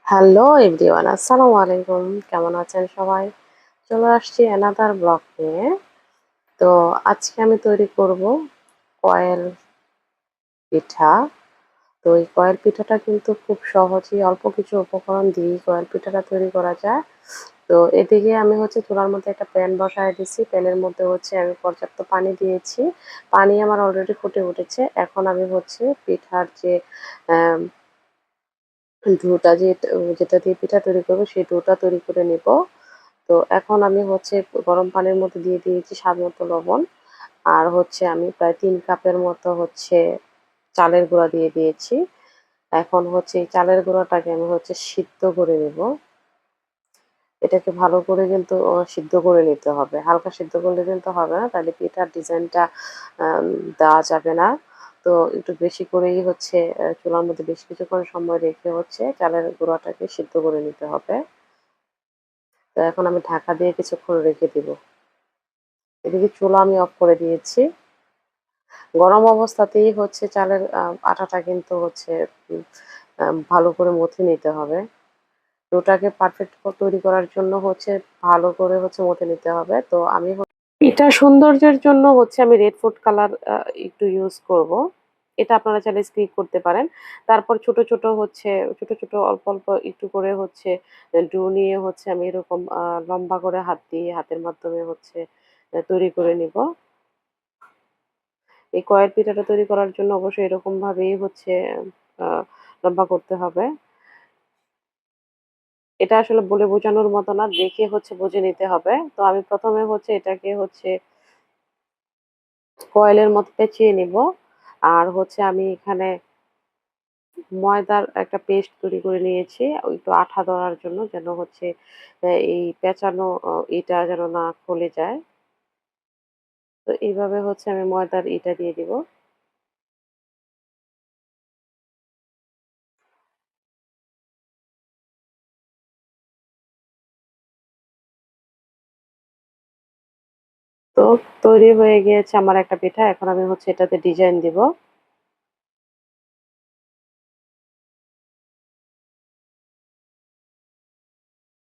Hello everyone, আসসালামু আলাইকুম। কেমন আছেন সবাই? চলে আসছি অ্যানাদার ব্লগ নিয়ে। তো আজকে আমি তৈরি করব কয়েল পিঠা। তো এই কয়েল পিঠাটা কিন্তু খুব সহজেই অল্প কিছু উপকরণ দিয়েই কয়েল পিঠাটা তৈরি করা যায়। তো এদিকে আমি চুলার মধ্যে একটা প্যান বসায় দিছি। প্যানের মধ্যে আমি পর্যাপ্ত পানি দিয়েছি। পানি আমার অলরেডি ফুটে উঠেছে। এখন আমি পিঠার যে অ্যা ডোটা যেটা দিয়ে পিঠা তৈরি করব সেই ডোটা তৈরি করে নিব। তো এখন আমি গরম পানির মধ্যে দিয়ে দিয়েছি স্বাদমতো লবণ। আর আমি প্রায় ৩ কাপের মতো চালের গুঁড়া দিয়ে দিয়েছি। এখন এই চালের গুঁড়াটাকে আমি সিদ্ধ করে নেব। এটাকে ভালো করে কিন্তু সিদ্ধ করে নিতে হবে। হালকা সিদ্ধ করলে কিন্তু হবে না, তাহলে পিঠার ডিজাইনটা আম দেওয়া যাবে না। তো একটু বেশি করেই চুলার মধ্যে বেশ কিছুক্ষণ সময় রেখে চালের গুঁড়াটাকে সিদ্ধ করে নিতে হবে। তো এখন আমি ঢাকা দিয়ে কিছুক্ষণ রেখে দিব। এদিকে চুলা আমি অফ করে দিয়েছি। গরম অবস্থাতেই চালের আটাটা কিন্তু উম ভালো করে মথে নিতে হবে। ডোটাকে পারফেক্ট তৈরি করার জন্য ভালো করে মথে নিতে হবে। তো আমি এটা সৌন্দর্যের জন্য আমি রেড ফুড কালার একটু ইউজ করব। এটা আপনারা চাইলে স্কিপ করতে পারেন। তারপর ছোট, ছোট অল্প, অল্প একটু করে ডো নিয়ে আমি এরকম লম্বা করে হাতের মাধ্যমে তৈরি করে নিব। এই কয়েল পিঠাটা তৈরি করার জন্য অবশ্যই এরকম ভাবেই আ লম্বা করতে হবে। এটা আসলে বলে বোঝানোর মতো না, দেখে বুঝে নিতে হবে। তো আমি ১ম এ এটাকে কয়েলের মতো পেঁচিয়ে নিব। আর আমি এখানে ময়দার একটা পেস্ট তৈরি করে নিয়েছি একটু আঠা ধরার জন্য, যেন এই পেঁচানো এটা যেন না খুলে যায়। তো এইভাবে আমি ময়দার ইটা দিয়ে দিব। তো তৈরি হয়ে গিয়েছে আমার একটা পিঠা। এখন আমি এটাতে ডিজাইন দিব।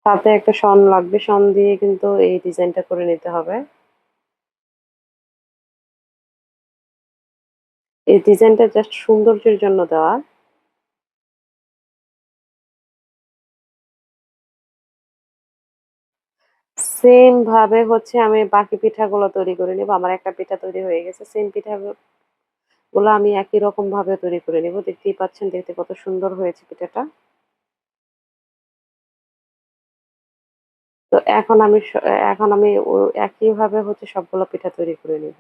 তাতে একটা শন লাগবে। শন দিয়ে কিন্তু এই ডিজাইনটা করে নিতে হবে। এই ডিজাইনটা জাস্ট সৌন্দর্যের জন্য দেওয়া। সেম ভাবে আমি বাকি পিঠাগুলো তৈরি করে নিব। আমার একটা পিঠা তৈরি হয়ে গেছে। সেম পিঠাগুলো আমি একই রকম ভাবে তৈরি করে নিব। দেখতেই পাচ্ছেন, দেখতে কত সুন্দর হয়েছে পিঠাটা। তো এখন আমি একইভাবে সবগুলো পিঠা তৈরি করে নিব।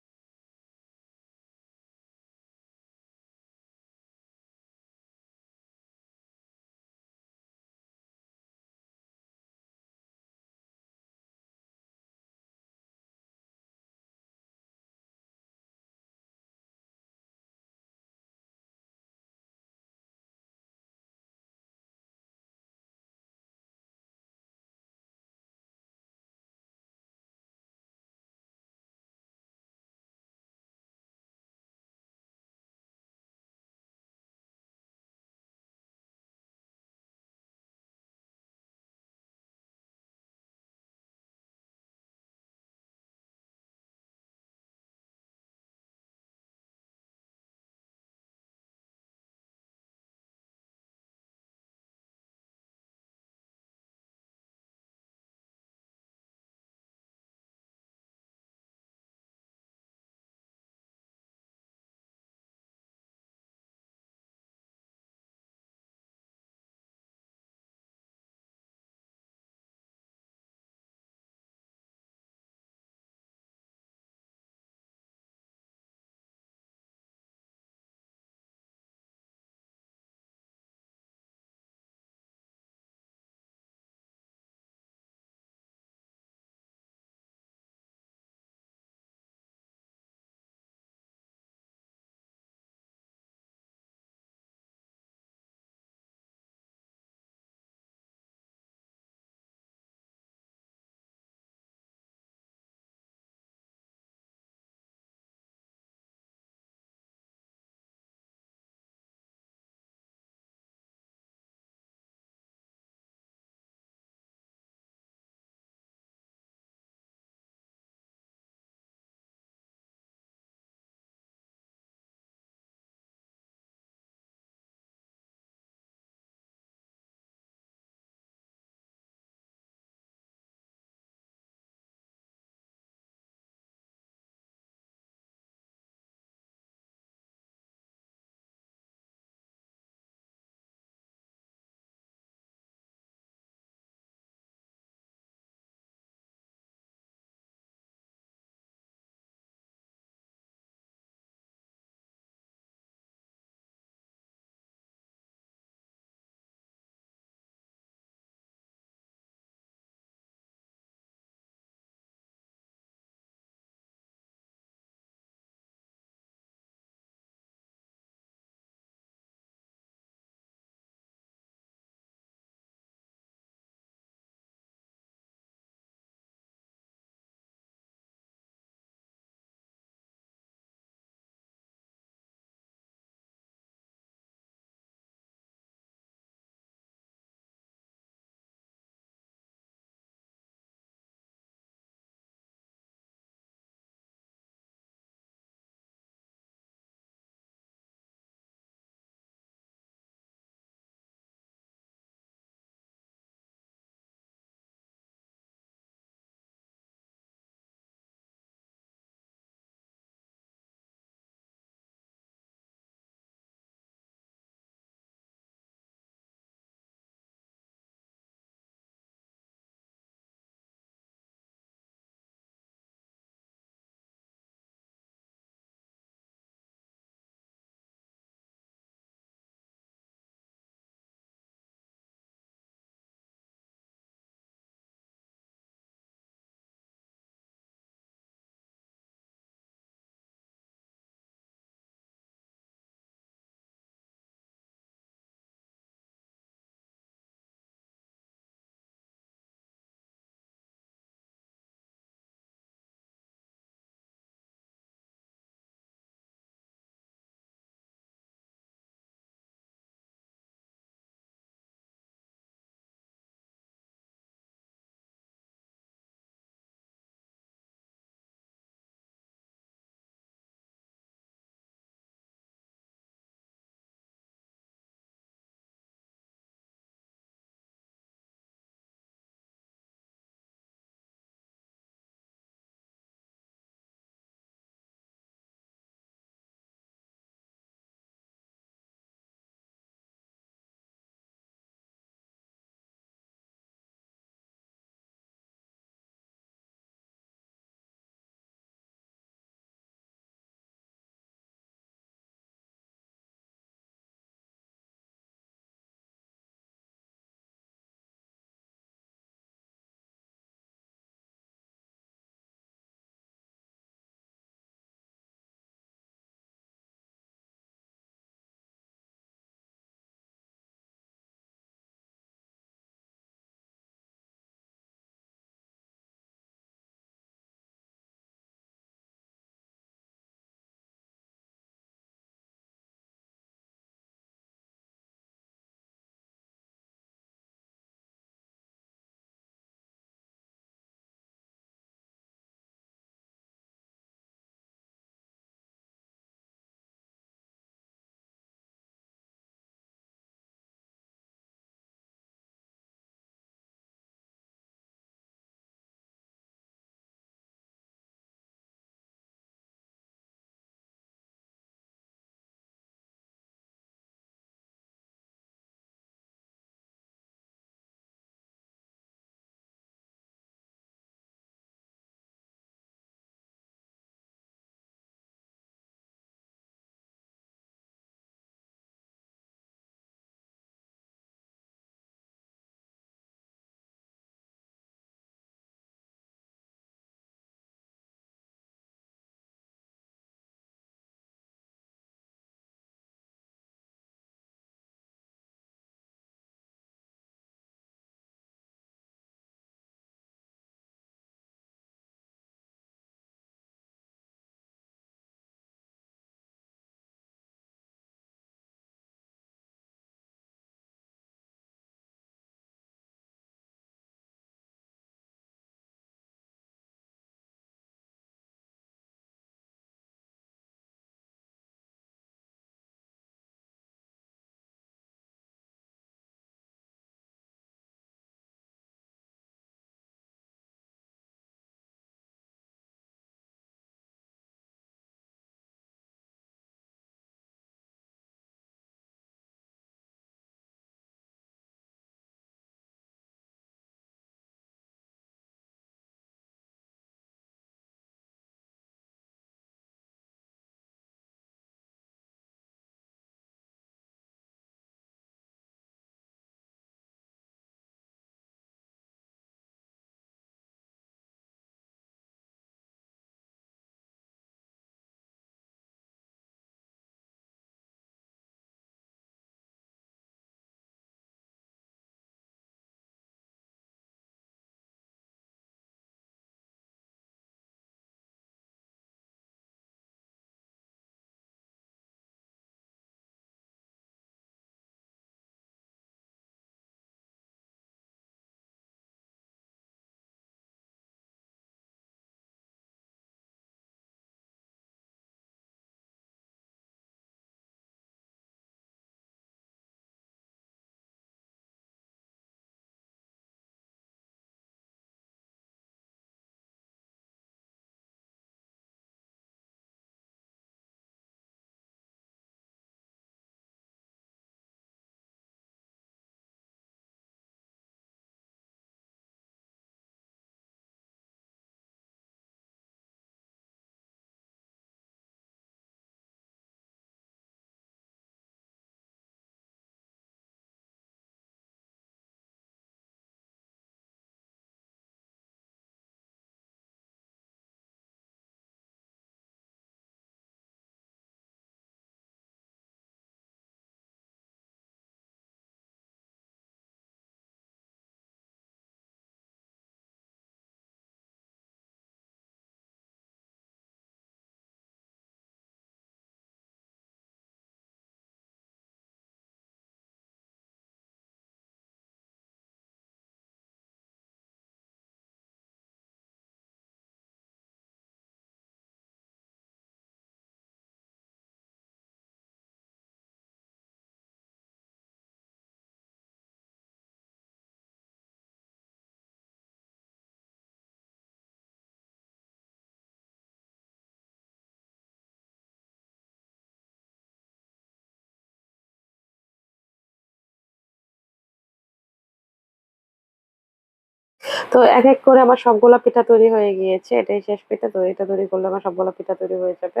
তো এক করে আমার সবগুলা পিঠা তৈরি হয়ে গিয়েছে। এটাই শেষ পিঠা। তো এটা তৈরি করলে আমার সবগুলা পিঠা তৈরি হয়ে যাবে।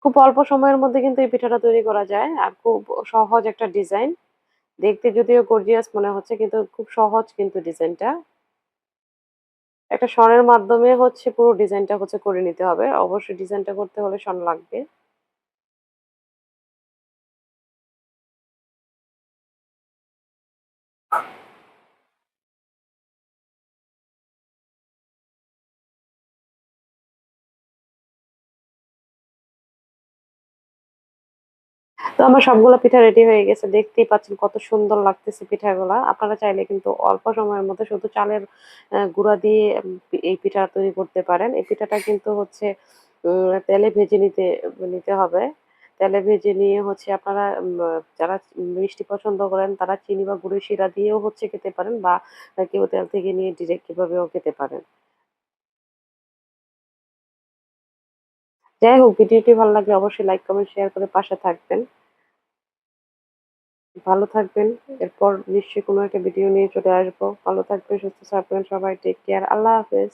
খুব অল্প সময়ের মধ্যে কিন্তু এই পিঠাটা তৈরি করা যায়। আর খুব সহজ একটা ডিজাইন। দেখতে যদিও গর্জিয়াস মনে হচ্ছে কিন্তু খুব সহজ কিন্তু ডিজাইনটা। একটা শনের মাধ্যমে পুরো ডিজাইনটা করে নিতে হবে। অবশ্যই ডিজাইনটা করতে হলে শন লাগবে। তো আমার সবগুলা পিঠা রেডি হয়ে গেছে। দেখতেই পাচ্ছেন কত সুন্দর লাগতেছে পিঠাগুলা। আপনারা চাইলে কিন্তু অল্প সময়ের মধ্যে শুধু চালের গুঁড়া দিয়ে এই পিঠা তৈরি করতে পারেন। এই পিঠাটা কিন্তু তেলে ভেজে নিতে হবে। তেলে ভেজে নিয়ে আপনারা যারা মিষ্টি পছন্দ করেন তারা চিনি বা গুড়ের শিরা দিয়েও খেতে পারেন বা কেউ তেল থেকে নিয়ে ডিরেক্ট এভাবেও খেতে পারেন। যাই হোক ভিডিওটি ভালো লাগলে অবশ্যই লাইক, কমেন্ট, শেয়ার করে পাশে থাকবেন। ভালো থাকবেন। এরপর নিশ্চয়ই কোনো একটা ভিডিও নিয়ে চলে আসবো। ভালো থাকবেন, সুস্থ থাকবেন সবাই। Take care. আল্লাহ হাফেজ।